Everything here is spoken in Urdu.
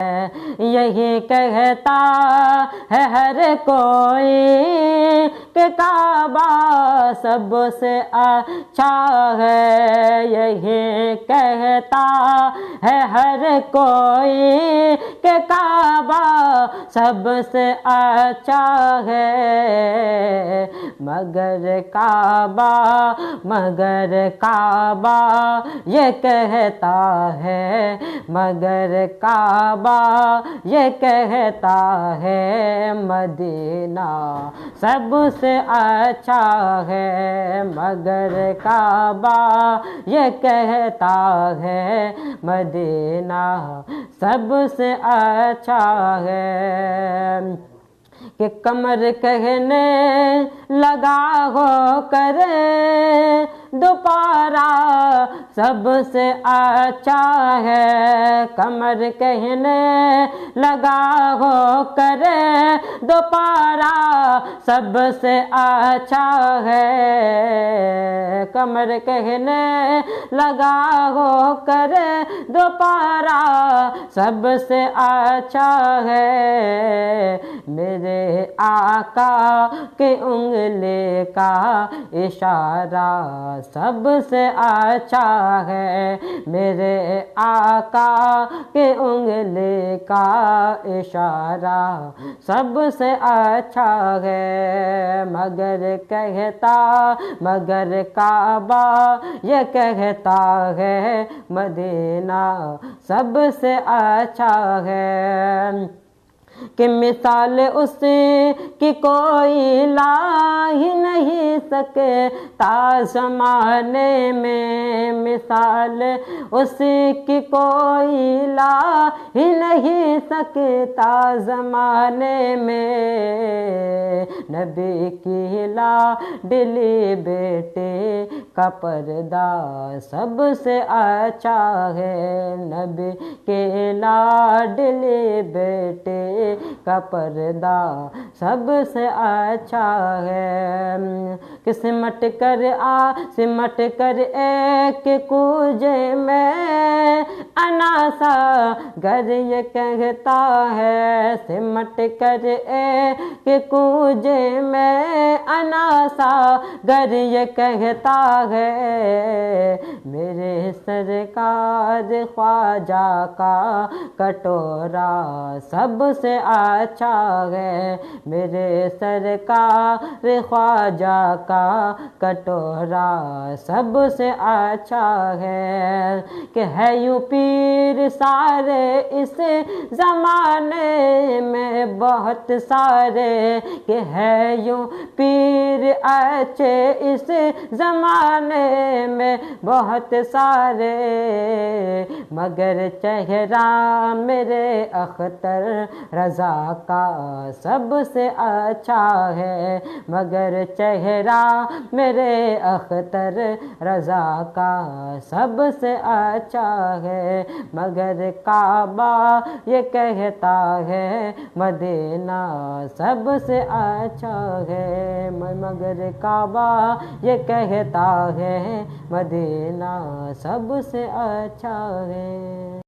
یہی کہتا ہے ہر کوئی کہ کعبہ سب سے اچھا ہے، یہی کہتا ہے ہر کوئی کہ کعبہ سب سے اچھا ہے، مگر کعبہ یہ کہتا ہے، مگر کعبہ یہ کہتا ہے مدینہ سب سے اچھا ہے، مگر کعبہ یہ کہتا ہے مدینہ سب سے اچھا ہے، کہ قمر کہنے لگا ہو کر دوپہرا سب سے اچھا ہے، قمر کہنے لگا ہو کر دوپہرا سب سے اچھا ہے، قمر کہنے لگا ہو کر دوپہرا سب سے اچھا ہے، میرے آقا کی انگلی کا اشارہ سب سے اچھا ہے، میرے آقا کی انگلی کا اشارہ سب سے اچھا ہے، مگر کعبہ یہ کہتا ہے مدینہ سب سے اچھا ہے، کہ مثال اس کی کوئی لا ہی نہیں سکتا زمانے میں، مثال اس کی کوئی لا ہی نہیں سکتا زمانے میں، نبی کی لاڈلی بیٹے کا پردہ سب سے اچھا ہے، نبی کے لاڈلی بیٹے کا پردہ سب سے اچھا ہے، کہ سمٹ کر ایک کوجے میں اناسا گر یہ کہتا ہے، سمٹ کر ایک کوجے میں اناسا گر یہ کہتا ہے، میرے سرکار خواجہ کا کٹورا سب سے اچھا ہے، میرے سرکار خواجہ کا کٹورا سب سے اچھا ہے، کہ ہے یوں پیر سارے اس زمانے میں بہت سارے، کہ ہے یوں پیر اچھے اس زمانے میں بہت سارے، مگر چہرہ میرے اختر رضا کا سب سے اچھا ہے، مگر چہرہ میرے اختر رضا کا سب سے اچھا ہے، مگر کعبہ یہ کہتا ہے مدینہ سب سے اچھا ہے، مگر کعبہ یہ کہتا ہے مدینہ سب سے اچھا ہے۔